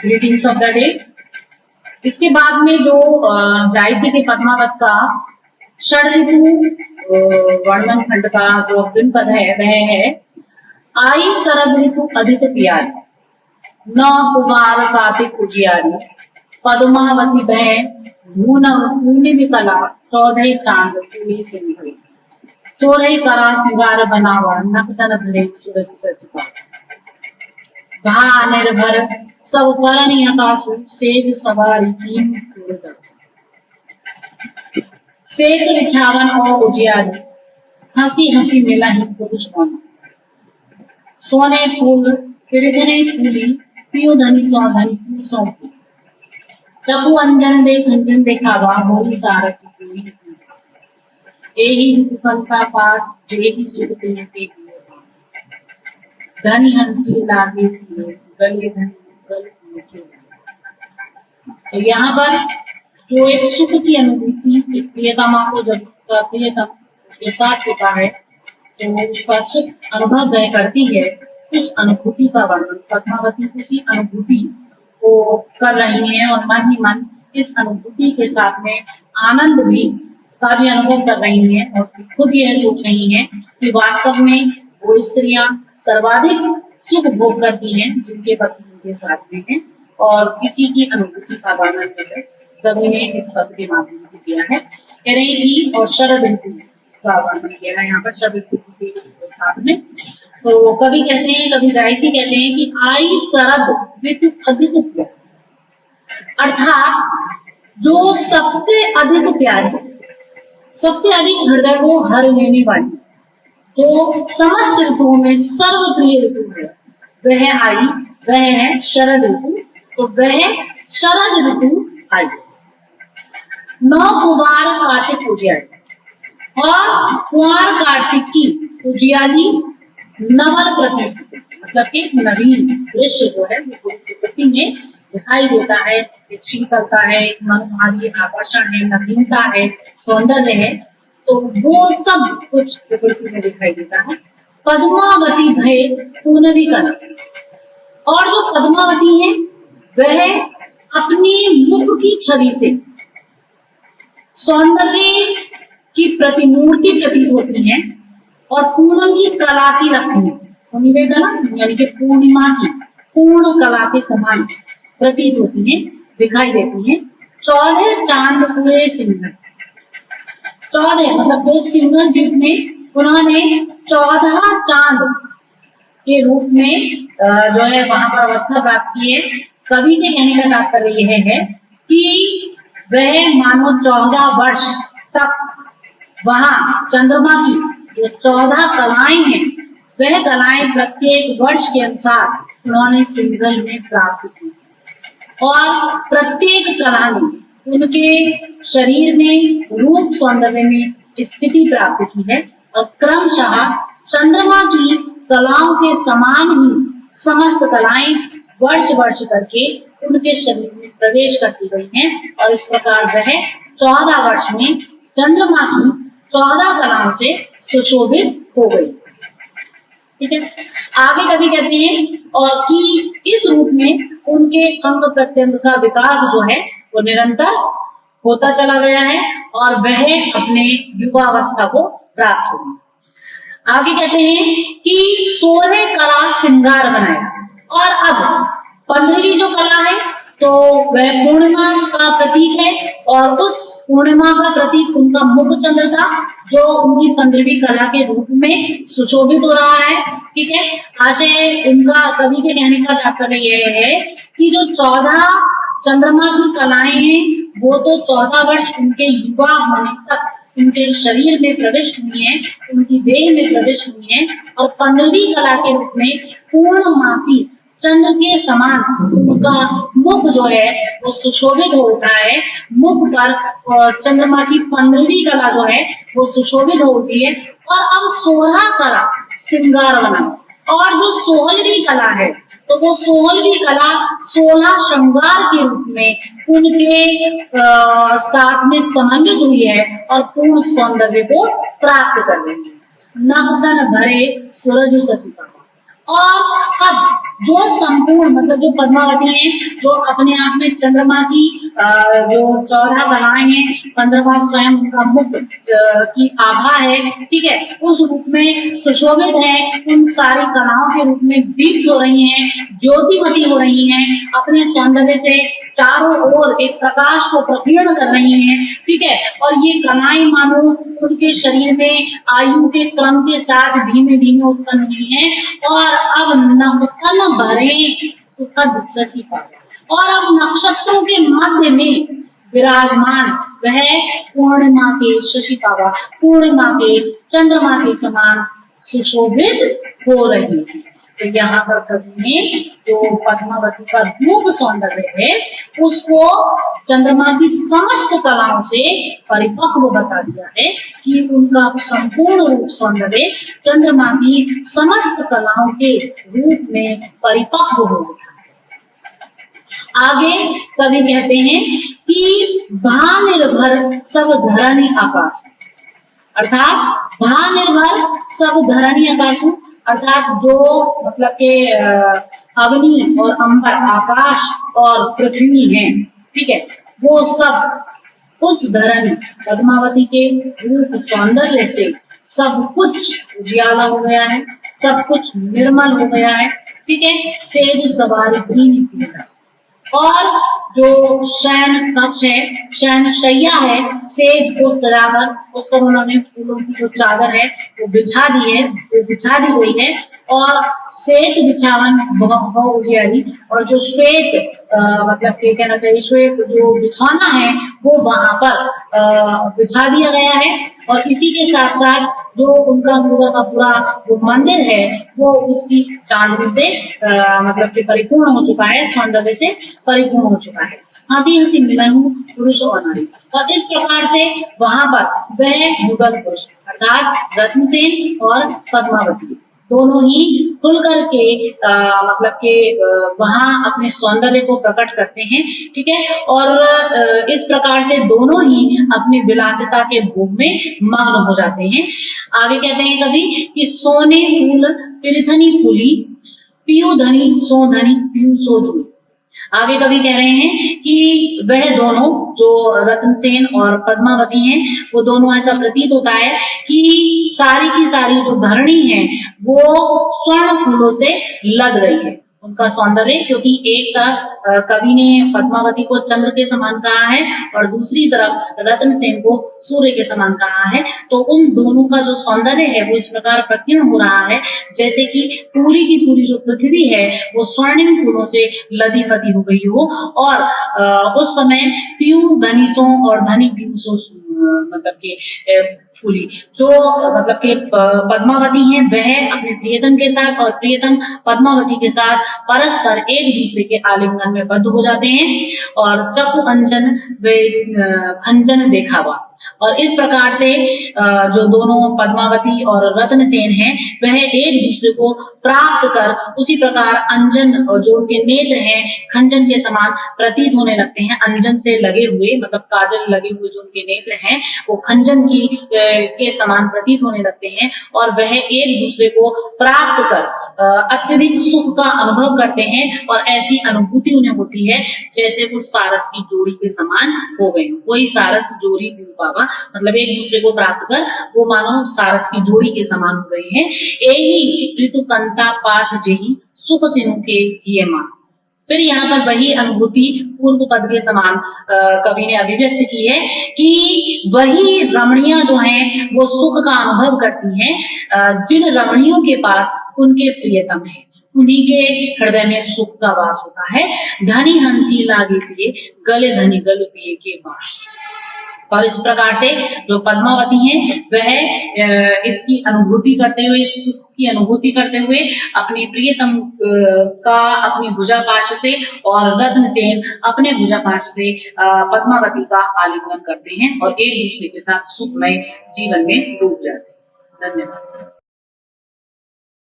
Greetings of the day. इसके बाद में जो जायसी के पद्मावत का षड ऋतु वर्णन खंड का जो अग्रिम पद है वह है, आई शरद ऋतु अधिक प्यारी, न कुमार कार्तिक उजियारी, पद्मावती भय पूर्णिम कला, 14 चांद पूरी सिंह, 16 करा सिंगार बनावा, नकदन भरे सूरज सचता, भा निर्भर सब परनी आकाशु, सेज सवारी कीन दूरदर्शन, सेत विख्यावन और उजियारी, हंसी हंसी मिला ही पुरुष होना, सोने फूल किरधने फूली, पियो धनी सौधनी पू सौंपी, चपू अंजन दे कंजन देखावा, होली सारसी पूरी, एही दुखंता पास जेही सुख देने के धनी हंसी लागे गले धनी गल के। तो यहाँ पर जो एक सुख की अनुभूति, एक प्रियतमा को जब प्रियतम उसके साथ होता है तो उसका सुख अनुभव वह करती है, उस अनुभूति का वर्णन पद्मावती उसी अनुभूति को कर रही है और मन ही मन इस अनुभूति के साथ में आनंद भी का भी अनुभव कर रही हैं और खुद यह सोच रही हैं कि वास्तव में वो स्त्रियां सर्वाधिक सुख भोग करती हैं जिनके पति उनके साथ में हैं, और किसी की अनुभूति का वर्णन कवि ने इस पद के माध्यम से किया है। कह रहे कि और शरद ऋतु का वर्णन किया है यहाँ पर शरद ऋतु के साथ में। तो कवि कहते हैं, कवि जायसी कहते हैं कि आई शरद ऋतु अधिक प्यारी, अर्थात जो सबसे अधिक प्यारी, सबसे अधिक हृदय को हर लेने वाली, जो समस्त ऋतुओं में सर्वप्रिय ऋतु है वह आई, वह है शरद ऋतु। तो वह शरद ऋतु आई। 9 कुमार कार्तिक उजियाली, और कुमार कार्तिक की उजियाली नवल प्रतीत, मतलब कि नवीन दृश्य जो है वो प्रकृति में दिखाई देता है, एक शीतलता है, एक मनोहारी आकर्षण है, नवीनता है, सौंदर्य है, तो वो सब कुछ प्रकृति में दिखाई देता है। पद्मावती भय पूर्णवी कला, और जो पद्मावती है वह अपनी मुख की छवि से सौंदर्य की प्रतिमूर्ति प्रतीत होती है और पूनम की कला सी लगती है। पूर्णिमा कला यानी कि पूर्णिमा की पूर्ण कला के समान प्रतीत होती है, दिखाई देती है। 14 चांद पूरे सिंगल, 14 मतलब एक सिंगल द्वीप में उन्होंने 14 चांद के रूप में जो है वहां पर अवस्था प्राप्त की है। कवि के कहने का तात्पर्य यह है कि वह मानो 14 वर्ष तक वहां चंद्रमा की जो 14 कलाएं हैं वह कलाएं प्रत्येक वर्ष के अनुसार उन्होंने सिंगल में प्राप्त की, और प्रत्येक कला ने उनके शरीर में रूप सौंदर्य में स्थिति प्राप्त की है, और क्रमशः चंद्रमा की कलाओं के समान ही समस्त कलाएं वर्ष वर्ष करके उनके शरीर में प्रवेश करती गई हैं, और इस प्रकार वह 14 वर्ष में चंद्रमा की 14 कलाओं से सुशोभित हो गई। ठीक है, आगे कवि कहते हैं और कि इस रूप में उनके अंग प्रत्यंग का विकास जो है वो निरंतर होता चला गया है और वह अपने युवावस्था को प्राप्त हुई। आगे कहते हैं कि 16 कला श्रृंगार बनाया, और अब 15वीं जो कला है तो वह पूर्णिमा का प्रतीक है, और उस पूर्णिमा का प्रतीक उनका मुख चंद्र था जो उनकी 15वीं कला के रूप में सुशोभित हो रहा है। ठीक है, आशय उनका कवि के कहने का तात्पर्य यह है कि जो 14 चंद्रमा की कलाएं हैं वो तो 14 वर्ष उनके युवा होने तक उनके शरीर में प्रविष्ट हुई है, उनकी देह में प्रविष्ट हुई है, और 15वीं कला के रूप में पूर्णमासी चंद्र के समान उनका मुख जो है वो सुशोभित हो उठा है। मुख पर चंद्रमा की 15वीं कला जो है वो सुशोभित हो उठी है, और अब 16 कला श्रृंगार बना, और जो 16वीं कला है तो वो 16वीं कला 16 श्रृंगार के रूप में उनके साथ में समन्वित हुई है और पूर्ण सौंदर्य को प्राप्त कर रही है। नवतन भरे सूरज शशिका, और अब जो संपूर्ण मतलब जो पद्मावती है, जो अपने आप में चंद्रमा की जो 14 कलाएं हैं, 15वां स्वयं उनका मुख की आभा है, ठीक है, उस रूप में सुशोभित है, उन सारी कलाओं के रूप में दीप्त हो रही हैं, ज्योतिमती हो रही हैं, अपने सौंदर्य से चारों ओर एक प्रकाश को प्रकीर्ण कर रही हैं, ठीक है, और ये कलाएं मानो उनके शरीर में आयु के क्रम के साथ धीमे धीमे उत्पन्न हुई हैं और अब नवतन भरे सुखद शशि पावा, और अब नक्षत्रों के मध्य में विराजमान वह पूर्णिमा के शशि पावा, पूर्णिमा के चंद्रमा के समान सुशोभित हो रही है। तो यहाँ पर कवि ने जो पद्मावती का रूप सौंदर्य है उसको चंद्रमा की समस्त कलाओं से परिपक्व बता दिया है कि उनका संपूर्ण रूप सौंदर्य चंद्रमा की समस्त कलाओं के रूप में परिपक्व हो गया। आगे कवि कहते हैं कि भा निर्भर सब धरणी आकाश, अर्थात भा निर्भर सब धरणी आकाश, अर्थात जो मतलब के अग्नि और अंबर, आकाश और पृथ्वी है, ठीक है, वो सब उस धरणी पद्मावती के रूप सौंदर्य से सब कुछ उजियाला हो गया है, सब कुछ निर्मल हो गया है, ठीक है, सेज सवारी भी और जो शयन कक्ष है, शयन शैया है, सेज को सजाकर उस पर उन्होंने फूलों की जो चादर है वो बिछा दी है, वो बिछा दी गई है, और श्वेत बिछावन बहुत उजियारी, और जो श्वेत मतलब ये कहना चाहिए श्वेत जो बिछौना है वो वहां पर बिछा दिया गया है, और इसी के साथ साथ जो उनका पूरा का पूरा वो मंदिर है वो उसकी चांदनी से मतलब कि परिपूर्ण हो चुका है, सौंदर्य से परिपूर्ण हो चुका है। हंसी हंसी मिलन हूँ पुरुष और नारी, और इस प्रकार से वहां पर वह युगल पुरुष अर्थात रत्नसेन और पद्मावती दोनों ही खुल करके मतलब के वहां अपने सौंदर्य को प्रकट करते हैं, ठीक है, और इस प्रकार से दोनों ही अपनी विलासिता के भोग में मग्न हो जाते हैं। आगे कहते हैं कभी कि सोने फूल पिरथनी फूली, पियू धनी सो धनी पियू सो जुई। आगे कवि कह रहे हैं कि वह दोनों जो रत्नसेन और पद्मावती हैं वो दोनों ऐसा प्रतीत होता है कि सारी की सारी जो धरणी है वो स्वर्ण फूलों से लद रही है, उनका सौंदर्य, क्योंकि एक तरफ कवि ने पद्मावती को चंद्र के समान कहा है और दूसरी तरफ रत्नसेन को सूर्य के समान कहा है, तो उन दोनों का जो सौंदर्य है वो इस प्रकार प्रकीर्ण हो रहा है जैसे कि पूरी की पूरी जो पृथ्वी है वो स्वर्णिम फूलों से लदी फदी हो गई हो, और उस समय पीयू धनीसों और धनी पीयूसों मतलब के फूली, जो मतलब के पद्मावती हैं वह अपने प्रियतम के साथ और प्रियतम पद्मावती के साथ परस्पर एक दूसरे के आलिंगन में बद्ध हो जाते हैं, और चकु अंजन वे खंजन देखावा, और इस प्रकार से जो दोनों पद्मावती और रत्नसेन हैं वह एक दूसरे को प्राप्त कर उसी प्रकार अंजन जो उनके नेत्र हैं खंजन के समान प्रतीत होने लगते हैं, अंजन से लगे हुए मतलब काजल लगे हुए जो उनके नेत्र हैं वो खंजन की के समान प्रतीत होने लगते हैं, और वह एक दूसरे को प्राप्त कर अत्यधिक सुख का अनुभव करते हैं, और ऐसी अनुभूति उन्हें होती है जैसे वो सारस की जोड़ी के समान हो गए, वही सारस जोड़ी पावा, मतलब एक दूसरे को प्राप्त कर वो मानो सारस की जोड़ी के समान हो गए हैं। यही ऋतु कंता पास जेही सुख तिनु के ये मां। फिर यहाँ पर वही अनुभूति पूर्व पद के समान कवि ने अभिव्यक्त की है कि वही रमणियां जो हैं वो सुख का अनुभव करती हैं जिन रमणियों के पास उनके प्रियतम है, उन्हीं के हृदय में सुख का वास होता है। धनी हंसी लागे पिए गले धनी गल पिए के पास, और इस प्रकार से जो पद्मावती हैं वह इसकी अनुभूति करते हुए, इस सुख की अनुभूति करते हुए अपने प्रियतम का अपनी भुजापाश से और रत्नसेन अपने भुजापाश से पद्मावती का आलिंगन करते हैं और एक दूसरे के साथ सुखमय जीवन में डूब जाते हैं। धन्यवाद।